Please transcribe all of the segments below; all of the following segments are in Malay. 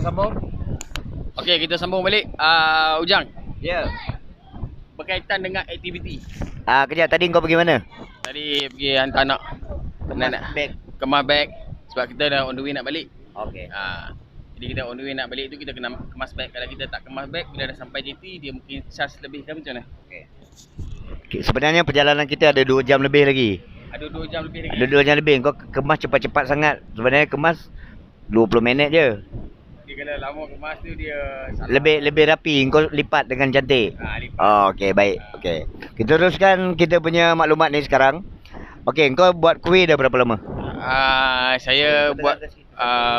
kita sambung. Okey, kita sambung balik. Ujang, Ya. berkaitan dengan aktiviti. Kejap, tadi kau pergi mana? Tadi pergi hantar anak Beg. kemas beg sebab kita dah on the way nak balik. Okey. Jadi kita on the way nak balik tu kita kena kemas beg. Kalau kita tak kemas beg, bila dah sampai JT dia mungkin charge lebih kan, macam mana? Okey, sebenarnya perjalanan kita ada 2 jam lebih lagi. Ada 2 jam lebih lagi. Ada 2 jam lebih. Kau kemas cepat-cepat sangat. Sebenarnya kemas 20 minit je. Dia kalau lama kemas tu dia salah. Lebih rapi. Kau lipat dengan cantik. Lipat. Okey, baik. Okey. Kita teruskan kita punya maklumat ni sekarang. Okey, kau buat kuih dah berapa lama? Saya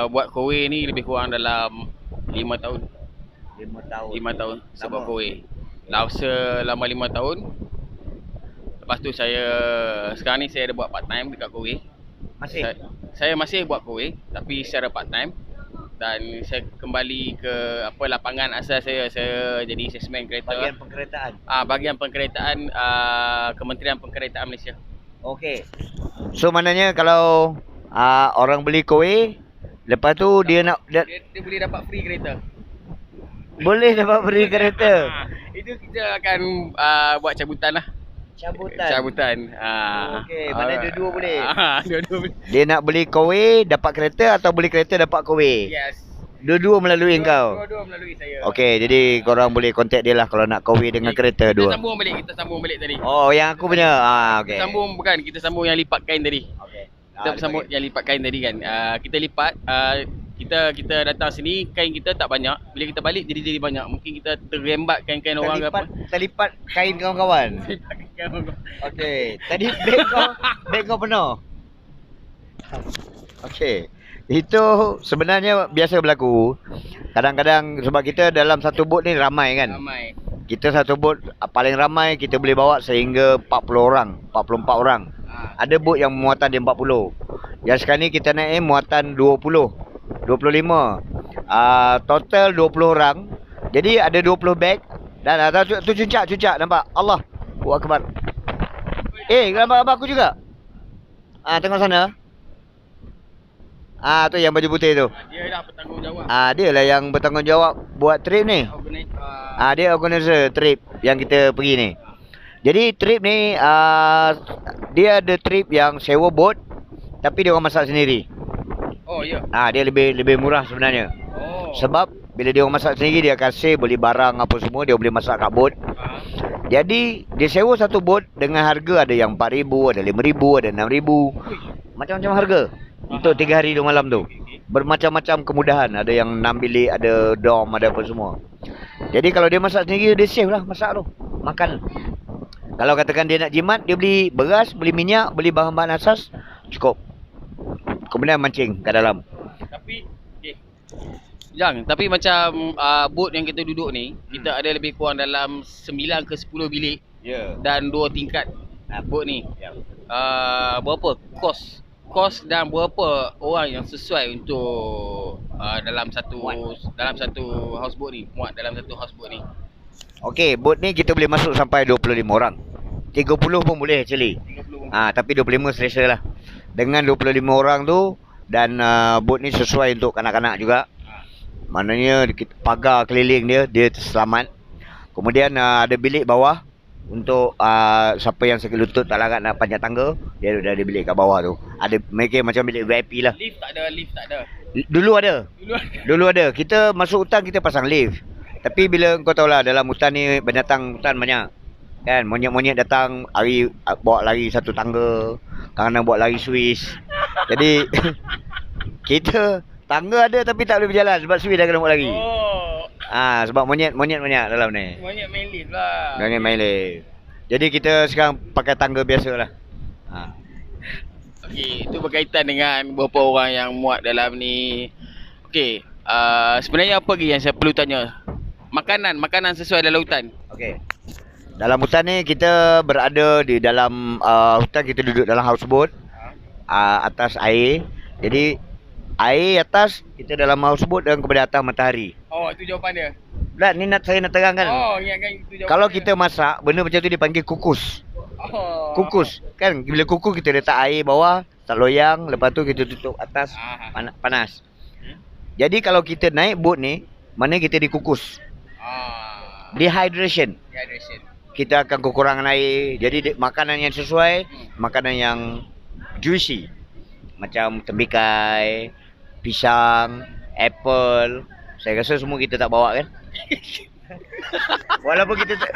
buat kowe ni lebih kurang dalam 5 tahun. 5 tahun. 5 tahun sebab Lama. kowe. Selama 5 tahun. Lepas tu sekarang ni saya ada buat part time dekat kowe. Masih? Saya masih buat kowe tapi secara part time, dan saya kembali ke lapangan asal saya jadi salesman kereta. Bagian pengkeretaan. Bahagian pengkeretaan Kementerian Pengkeretaan Malaysia. Okey. So maknanya kalau orang beli kowe, lepas tu dia nak Dia boleh dapat free kereta. boleh dapat beri kereta. Itu kita akan buat cabutan lah. Cabutan. Okey, mana dua-dua boleh. Dua-dua boleh. Dia nak beli kowe dapat kereta atau beli kereta dapat kowe? Yes. Dua-dua melalui kau. Dua-dua melalui saya. Okey, jadi korang boleh kontak dia lah kalau nak kowe dengan kereta dua. Kita sambung balik tadi. Oh, yang aku punya. Okey. Kita sambung yang lipat kain tadi. Okey. Kita sambung yang lipat kain tadi kan. Kita lipat kita datang sini, kain kita tak banyak. Bila kita balik jadi banyak. Mungkin kita terrembat kain-kain orang ke apa. Kita lipat kain kawan-kawan. Okey, tadi beg kau penuh. Okey. Itu sebenarnya biasa berlaku. Kadang-kadang sebab kita dalam satu bot ni ramai kan. Ramai. Kita satu bot paling ramai kita boleh bawa sehingga 40 orang, 44 orang. Ada bot yang muatan dia 40. Yang sekarang ni kita naik muatan 20. 25. Total 20 orang. Jadi ada 20 beg dan tu cuncak nampak. Allah. Akbar. Gambar aku juga. Tengok sana. Tu yang baju putih tu. Dia dah bertanggungjawab. Dia lah yang bertanggungjawab buat trip ni. Dia organizer trip yang kita pergi ni. Jadi trip ni dia ada trip yang sewa bot tapi dia orang masak sendiri. Oh ya. Dia lebih murah sebenarnya. Sebab bila dia orang masak sendiri, dia akan save beli barang apa semua, dia boleh masak kat bot. Jadi dia sewa satu bot dengan harga ada yang 4,000, ada 5,000, ada 6,000. Macam-macam harga untuk 3 hari 2 malam tu. Bermacam-macam kemudahan, ada yang 6 bilik, ada dom, ada apa semua. Jadi kalau dia masak sendiri, dia save lah masak tu, makan. Kalau katakan dia nak jimat, dia beli beras, beli minyak, beli bahan-bahan asas, cukup. Kemudian mancing kat dalam. Tapi macam bot yang kita duduk ni, kita ada lebih kurang dalam 9 ke 10 bilik. Dan 2 tingkat bot ni. Berapa kos dan berapa orang yang sesuai untuk dalam satu houseboat ni, muat dalam satu houseboat ni. Okey, bot ni kita boleh masuk sampai 25 orang. 30 pun boleh actually. 30. Tapi 25 selesa lah. Dengan 25 orang tu dan bot ni sesuai untuk kanak-kanak juga. Maknanya pagar keliling dia selamat. Kemudian ada bilik bawah untuk siapa yang sakit lutut tak larat nak panjat tangga, dia ada bilik kat bawah tu. Ada mereka macam bilik VIP lah. Lift tak ada. Dulu ada. Kita masuk hutan kita pasang lift. Tapi bila kau tahulah dalam hutan ni binatang hutan banyak. Kan monyet-monyet datang bawa lari satu tangga, kadang-kadang bawa lari Swiss. Jadi kita tangga ada tapi tak boleh berjalan sebab Swiss dah kena buat lari. Sebab monyet banyak dalam ni. Monyet main lift lah. Monyet main lift. Jadi kita sekarang pakai tangga biasalah. Okey, itu berkaitan dengan berapa orang yang muat dalam ni. Okey, sebenarnya apa lagi yang saya perlu tanya? Makanan sesuai dalam hutan. Okey. Dalam hutan ni kita berada di dalam hutan, kita duduk dalam houseboat atas air. Jadi air atas, kita dalam houseboat dan kepada atas matahari. Itu jawapan dia. Ni saya nak terangkan. Ingatkan itu jawapan kalau dia. kita masak, benda macam tu dipanggil kukus. Kukus. Kan bila kukus kita letak air bawah, tak loyang, lepas tu kita tutup atas panas. Jadi kalau kita naik boat ni, mana kita dikukus. Dehydration. Kita akan kekurangan air. Jadi makanan yang sesuai, makanan yang juicy. Macam tembikai, pisang, apple. Saya rasa semua kita tak bawa kan?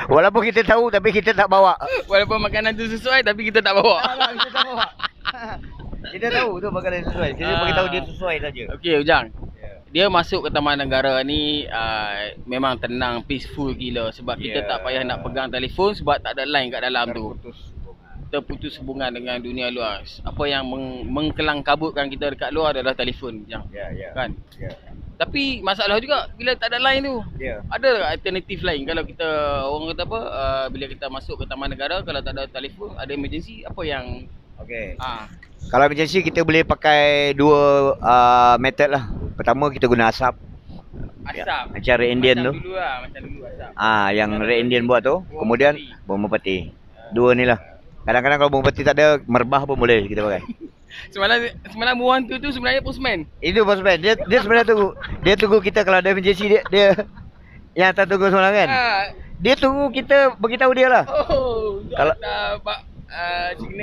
Walaupun kita tahu tapi kita tak bawa. Walaupun makanan tu sesuai tapi kita tak bawa. Kita tak bawa. Kita tahu tu makanan yang sesuai. Kita beritahu dia sesuai saja. Okey, Ujang. Dia masuk ke Taman Negara ni memang tenang, peaceful gila sebab kita tak payah nak pegang telefon sebab tak ada line kat dalam tu. Terputus hubungan dengan dunia luar. Apa yang mengkelangkabutkan kita dekat luar adalah telefon, Ujang. Kan? Tapi masalah juga bila tak ada line tu. Ada alternatif lain kalau kita orang kata apa bila kita masuk ke Taman Negara kalau tak ada telefon, ada emergency, apa yang kalau emergency kita boleh pakai dua method lah. Pertama kita guna asap. Macam Red Indian tu. Macam dulu asap. Yang Red Indian buat tu. Kemudian bom merpati. Dua ni lah. Kadang-kadang kalau bom merpati tak ada, merbah pun boleh kita pakai. Semalam buang tu sebenarnya postman. Itu postman. Dia sebenarnya tunggu. Dia tunggu kita kalau ada emergency dia yang tak tunggu semalam kan. Dia tunggu kita beritahu dia lah. Kalau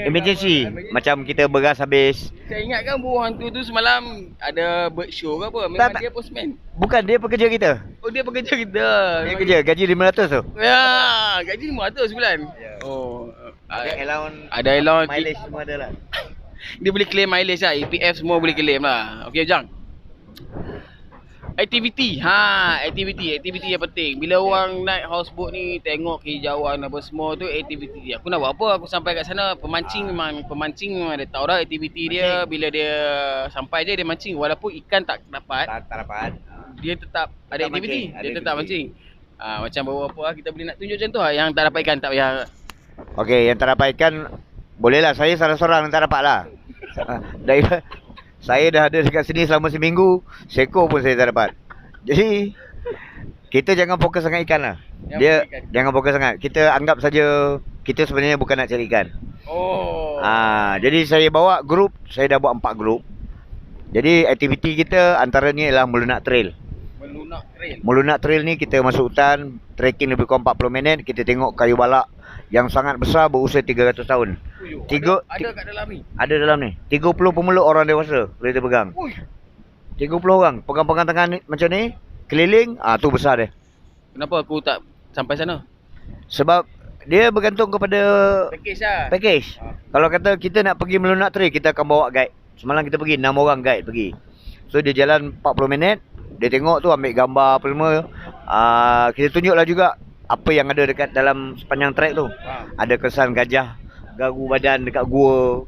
emergency. Macam kita beras habis. Saya ingat kan buang tu semalam ada bird show ke apa. Memang dia postman. Bukan, dia pekerja kita. Oh, dia pekerja kita. Dia kerja gaji 500 tu. Ya, gaji 500 sebulan. Oh. Ada allowance. Mileage semua ada lah. Dia boleh claim mileage lah. EPF semua boleh claim lah. Okey, Jang. Aktiviti. Aktiviti yang penting. Bila orang naik houseboat ni tengok kehijauan apa semua tu aktiviti. Aku nak buat apa? Aku sampai kat sana pemancing memang dia tahu dah aktiviti dia. Bila dia sampai je dia mancing walaupun ikan tak dapat. Tak dapat. Dia tetap ada aktiviti. Dia tetap mancing. Macam beberapa kita boleh nak tunjuk macam tu yang tak dapat ikan tak payah. Okey, yang tak dapat ikan bolehlah, saya salah seorang yang tak dapat lah. Saya dah ada dekat sini selama seminggu, seekor pun saya tak dapat. Jadi kita jangan fokus sangat ikan lah. Jangan fokus sangat. Kita anggap saja kita sebenarnya bukan nak cari ikan. Jadi saya bawa grup, saya dah buat 4 grup. Jadi aktiviti kita antaranya ialah melunak trail. Melunak trail ni kita masuk hutan, trekking lebih kurang 40 minit, kita tengok kayu balak yang sangat besar berusia 300 tahun. Ada kat dalam ni? Ada dalam ni. 30 pemeluk orang dewasa boleh kita pegang. 30 orang pegang-pegang tangan ni, macam ni, keliling, tu besar dia. Kenapa aku tak sampai sana? Sebab dia bergantung kepada package. Kalau kata kita nak pergi melunak trail, kita akan bawa guide. Semalam kita pergi 6 orang guide pergi. So dia jalan 40 minit, dia tengok tu, ambil gambar apa semua. Kita tunjuklah juga apa yang ada dekat dalam sepanjang trek tu. Ada kesan gajah garu badan dekat gua.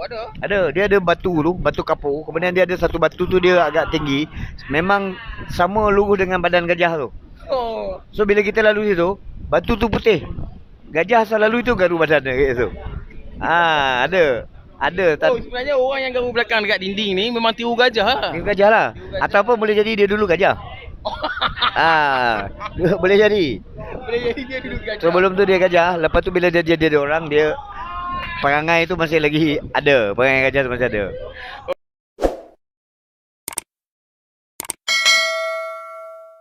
Ada? Ada. Dia ada batu tu, batu kapur. Kemudian dia ada satu batu tu dia agak tinggi. Memang sama lurus dengan badan gajah tu. So bila kita lalu situ, batu tu putih. Gajah asal lalu itu garu badan dia kat situ. Ada. Sebenarnya orang yang garu belakang dekat dinding ni memang tiru gajah lah. Tiru gajah lah. Ataupun boleh jadi dia dulu gajah. Boleh jadi dia dulu gajah. Sebelum tu dia gajah, lepas tu bila dia jadi orang, dia perangai tu masih lagi ada. Perangai gajah tu masih ada.